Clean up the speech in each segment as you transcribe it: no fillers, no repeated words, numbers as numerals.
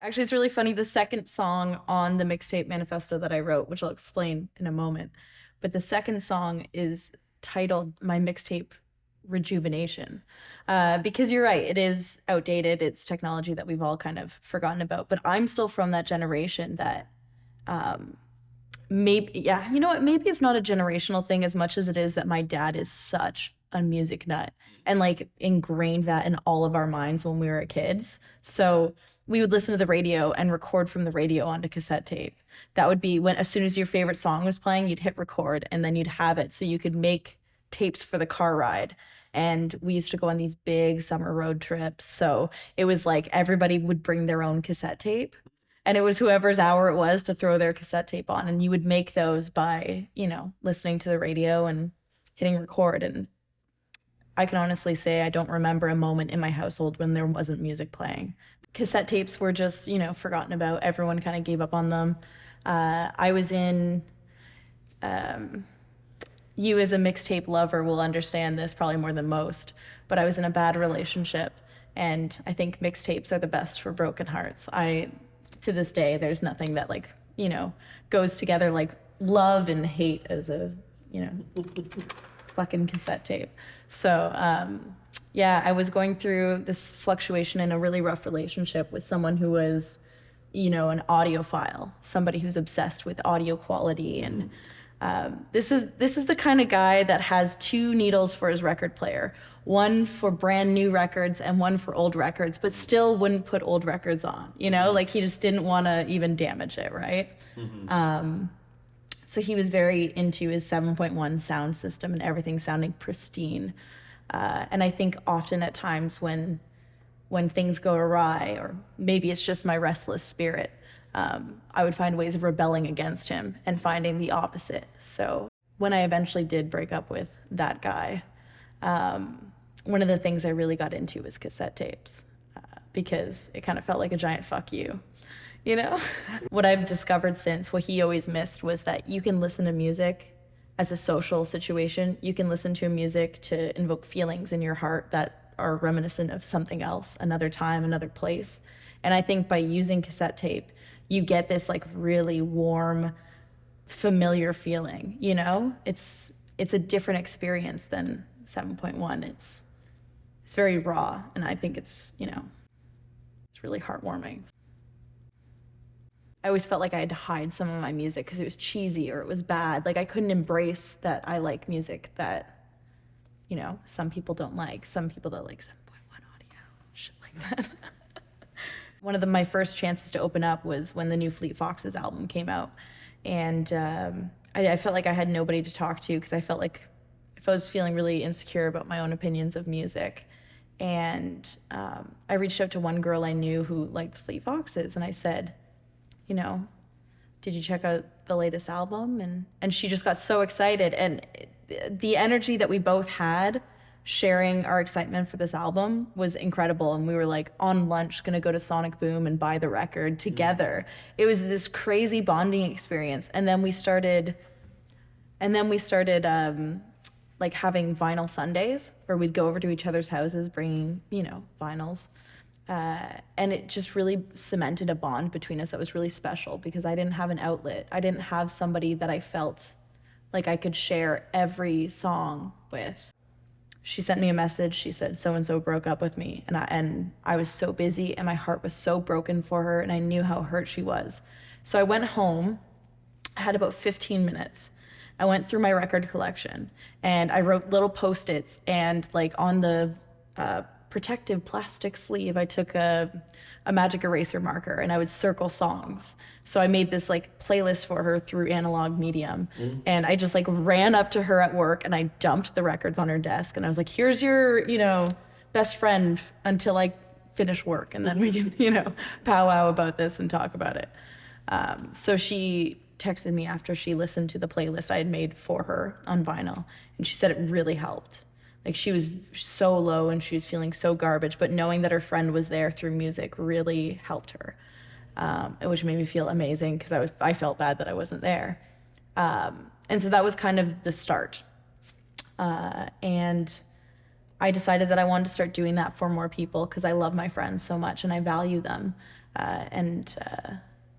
Actually, it's really funny. The second song on the mixtape manifesto that I wrote, which I'll explain in a moment, but the second song is titled My Mixtape Rejuvenation. Because you're right, it is outdated. It's technology that we've all kind of forgotten about. But I'm still from that generation that maybe, yeah, you know what? Maybe it's not a generational thing as much as it is that my dad is such a music nut and like ingrained that in all of our minds when we were kids. So we would listen to the radio and record from the radio onto cassette tape. That would be when, as soon as your favorite song was playing, you'd hit record and then you'd have it so you could make tapes for the car ride. And we used to go on these big summer road trips. So it was like everybody would bring their own cassette tape and it was whoever's hour it was to throw their cassette tape on. And you would make those by, listening to the radio and hitting record. And I can honestly say I don't remember a moment in my household when there wasn't music playing. Cassette tapes were just, forgotten about. Everyone kind of gave up on them. I was in, you as a mixtape lover will understand this probably more than most, but I was in a bad relationship. And I think mixtapes are the best for broken hearts. To this day, there's nothing that goes together like love and hate as a, fucking cassette tape. So, I was going through this fluctuation in a really rough relationship with someone who was, an audiophile, somebody who's obsessed with audio quality. And this is the kind of guy that has two needles for his record player, one for brand new records and one for old records, but still wouldn't put old records on, like he just didn't want to even damage it, right? So he was very into his 7.1 sound system and everything sounding pristine. And I think often at times when things go awry, or maybe it's just my restless spirit, I would find ways of rebelling against him and finding the opposite. So when I eventually did break up with that guy, one of the things I really got into was cassette tapes, because it kind of felt like a giant fuck you. What I've discovered since, what he always missed, was that you can listen to music as a social situation. You can listen to music to invoke feelings in your heart that are reminiscent of something else, another time, another place. And I think by using cassette tape, you get this like really warm, familiar feeling, It's a different experience than 7.1. It's very raw, and I think it's really heartwarming. I always felt like I had to hide some of my music because it was cheesy or it was bad. Like I couldn't embrace that I like music that, some people don't like. Some people that like 7.1 audio, shit like that. One of my first chances to open up was when the new Fleet Foxes album came out. And I felt like I had nobody to talk to because I felt like if I was feeling really insecure about my own opinions of music. And I reached out to one girl I knew who liked the Fleet Foxes, and I said, did you check out the latest album? And she just got so excited. And the energy that we both had sharing our excitement for this album was incredible. And we were like on lunch, gonna go to Sonic Boom and buy the record together. It was this crazy bonding experience. And then we started like having vinyl Sundays where we'd go over to each other's houses bringing, vinyls. And it just really cemented a bond between us that was really special because I didn't have an outlet. I didn't have somebody that I felt like I could share every song with. She sent me a message. She said, so-and-so broke up with me. And I was so busy and my heart was so broken for her and I knew how hurt she was. So I went home. I had about 15 minutes. I went through my record collection and I wrote little Post-its, and like on the protective plastic sleeve, I took a magic eraser marker and I would circle songs. So I made this like playlist for her through analog medium. And I just like ran up to her at work and I dumped the records on her desk and I was like, here's your, best friend until I finish work. And then we can, powwow about this and talk about it. So she texted me after she listened to the playlist I had made for her on vinyl. And she said it really helped. Like she was so low and she was feeling so garbage, but knowing that her friend was there through music really helped her, which made me feel amazing because I felt bad that I wasn't there. And so that was kind of the start. And I decided that I wanted to start doing that for more people because I love my friends so much and I value them. And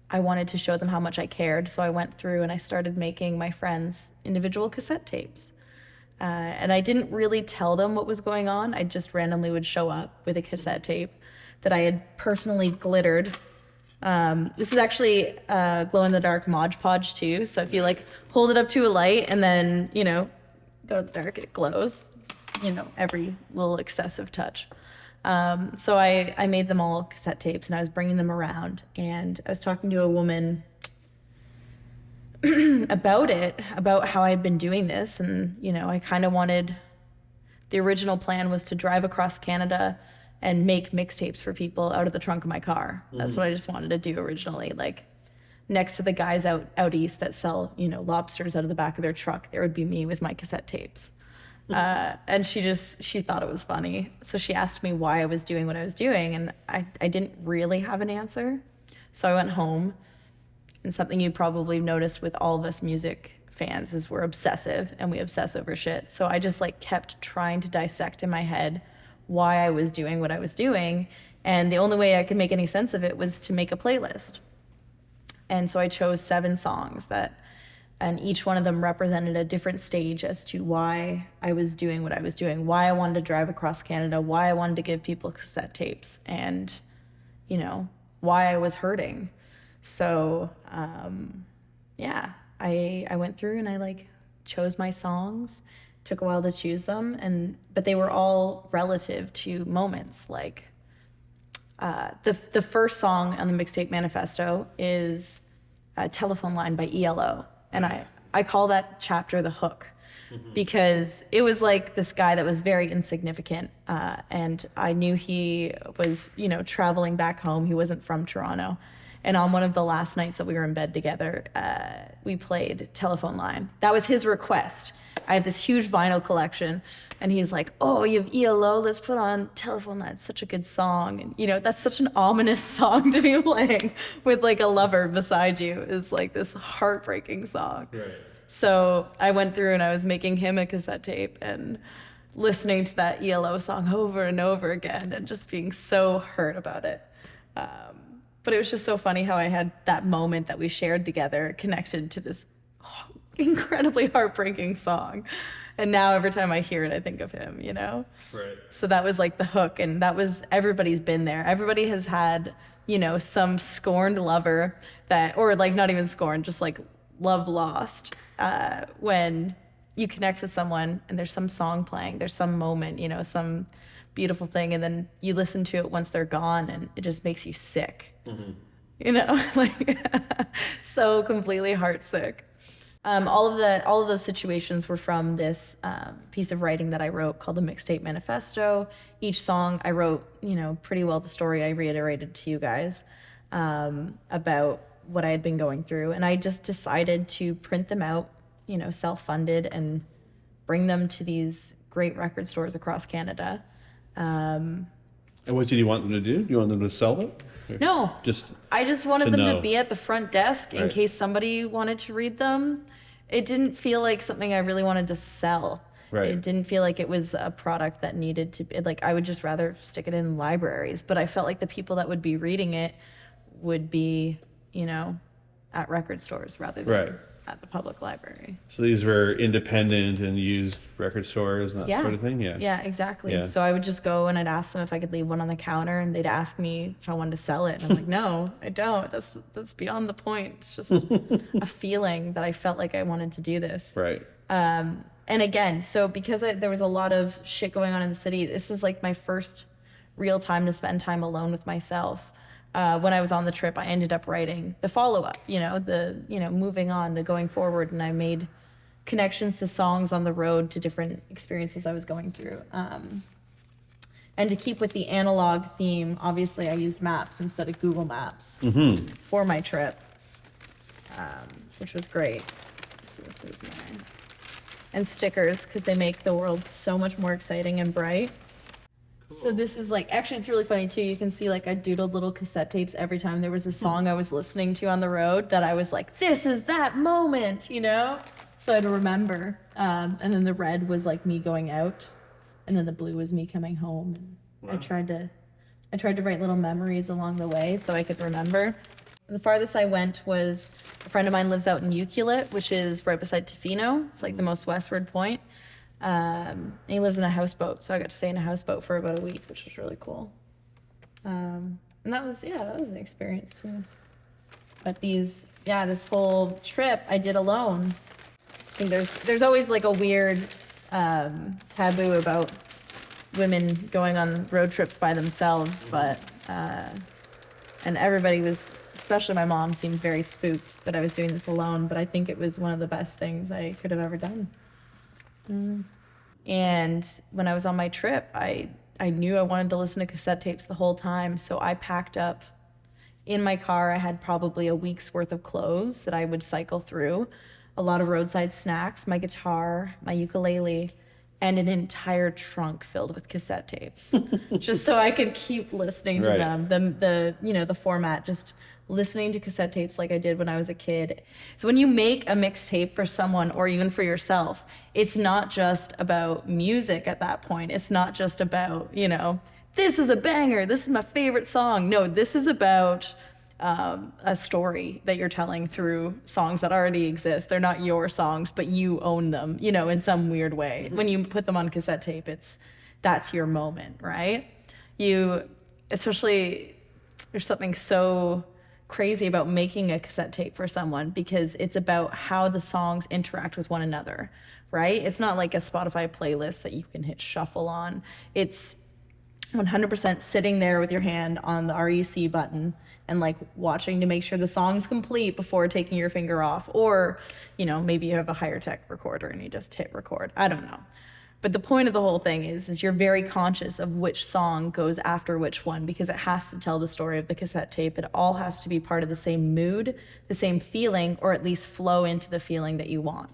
I wanted to show them how much I cared. So I went through and I started making my friends individual cassette tapes. And I didn't really tell them what was going on. I just randomly would show up with a cassette tape that I had personally glittered. This is actually glow-in-the-dark Mod Podge too. So if you like hold it up to a light and then, go to the dark, it glows. It's, every little excessive touch. So I made them all cassette tapes and I was bringing them around, and I was talking to a woman about how I'd been doing this. And, I kind of the original plan was to drive across Canada and make mixtapes for people out of the trunk of my car. That's what I just wanted to do originally. Like, next to the guys out east that sell, lobsters out of the back of their truck, there would be me with my cassette tapes. And she thought it was funny. So she asked me why I was doing what I was doing, and I didn't really have an answer. So I went home, and something you probably noticed with all of us music fans is we're obsessive and we obsess over shit. So I just kept trying to dissect in my head why I was doing what I was doing. And the only way I could make any sense of it was to make a playlist. And so I chose 7 songs and each one of them represented a different stage as to why I was doing what I was doing, why I wanted to drive across Canada, why I wanted to give people cassette tapes, and, why I was hurting. So, I went through and I chose my songs. Took a while to choose them, but they were all relative to moments. The first song on the mixtape manifesto is Telephone Line by ELO. And I call that chapter the hook, because it was this guy that was very insignificant. And I knew he was, traveling back home. He wasn't from Toronto. And on one of the last nights that we were in bed together, we played Telephone Line. That was his request. I have this huge vinyl collection, and he's like, "Oh, you have ELO? Let's put on Telephone Line. It's such a good song." And, that's such an ominous song to be playing with, a lover beside you, is, this heartbreaking song. Right. So I went through and I was making him a cassette tape and listening to that ELO song over and over again and just being so hurt about it. But it was just so funny how I had that moment that we shared together connected to this incredibly heartbreaking song. And now every time I hear it, I think of him, Right. So that was the hook, and everybody's been there. Everybody has had, some scorned lover or not even scorned, just love lost. When you connect with someone and there's some song playing, there's some moment, some beautiful thing, and then you listen to it once they're gone and it just makes you sick. So completely heartsick. All of those situations were from this piece of writing that I wrote called the Mixtape Manifesto. Each song I wrote, pretty well the story I reiterated to you guys about what I had been going through. And I just decided to print them out, self-funded, and bring them to these great record stores across Canada. And what did you want them to do? Do you want them to sell them? No, I just wanted them to be at the front desk in Right. case somebody wanted to read them. It didn't feel like something I really wanted to sell. Right. It didn't feel like it was a product that needed to be, I would just rather stick it in libraries. But I felt like the people that would be reading it would be, at record stores rather than Right. at the public library. So these were independent and used record stores and that sort of thing? Yeah. Yeah, exactly. Yeah. So I would just go and I'd ask them if I could leave one on the counter, and they'd ask me if I wanted to sell it. And I'm like, no, I don't. That's beyond the point. It's just a feeling that I felt like I wanted to do this. Right. And again, so because there was a lot of shit going on in the city, this was my first real time to spend time alone with myself. When I was on the trip, I ended up writing the follow-up, moving on, the going forward, and I made connections to songs on the road to different experiences I was going through. And to keep with the analog theme, obviously I used maps instead of Google Maps for my trip, which was great. So this is mine. And stickers, because they make the world so much more exciting and bright. So this is actually it's really funny too. You can see I doodled little cassette tapes every time there was a song I was listening to on the road that I was like, this is that moment, So I'd remember. And then the red was me going out, and then the blue was me coming home. And Wow. I tried to I tried to write little memories along the way so I could remember. The farthest I went was, a friend of mine lives out in Ucluelet, which is right beside Tofino. It's like the most westward point. And he lives in a houseboat, so I got to stay in a houseboat for about a week, which was really cool. And that was an experience too. But this whole trip I did alone. I think there's always like a weird taboo about women going on road trips by themselves, but and everybody was, especially my mom, seemed very spooked that I was doing this alone, but I think it was one of the best things I could have ever done. And when I was on my trip, I knew I wanted to listen to cassette tapes the whole time, so I packed up. In my car, I had probably a week's worth of clothes that I would cycle through, a lot of roadside snacks, my guitar, my ukulele, and an entire trunk filled with cassette tapes, just so I could keep listening to them. The format, just listening to cassette tapes like I did when I was a kid. So when you make a mixtape for someone or even for yourself, it's not just about music at that point. It's not just about, this is a banger, this is my favorite song. No, this is about a story that you're telling through songs that already exist. They're not your songs, but you own them, in some weird way. When you put them on cassette tape, that's your moment, right? Especially, there's something so crazy about making a cassette tape for someone, because it's about how the songs interact with one another, right? It's not like a Spotify playlist that you can hit shuffle on. It's 100% sitting there with your hand on the REC button and like watching to make sure the song's complete before taking your finger off. Or, maybe you have a higher tech recorder and you just hit record. I don't know. But the point of the whole thing is you're very conscious of which song goes after which one, because it has to tell the story of the cassette tape. It all has to be part of the same mood, the same feeling, or at least flow into the feeling that you want.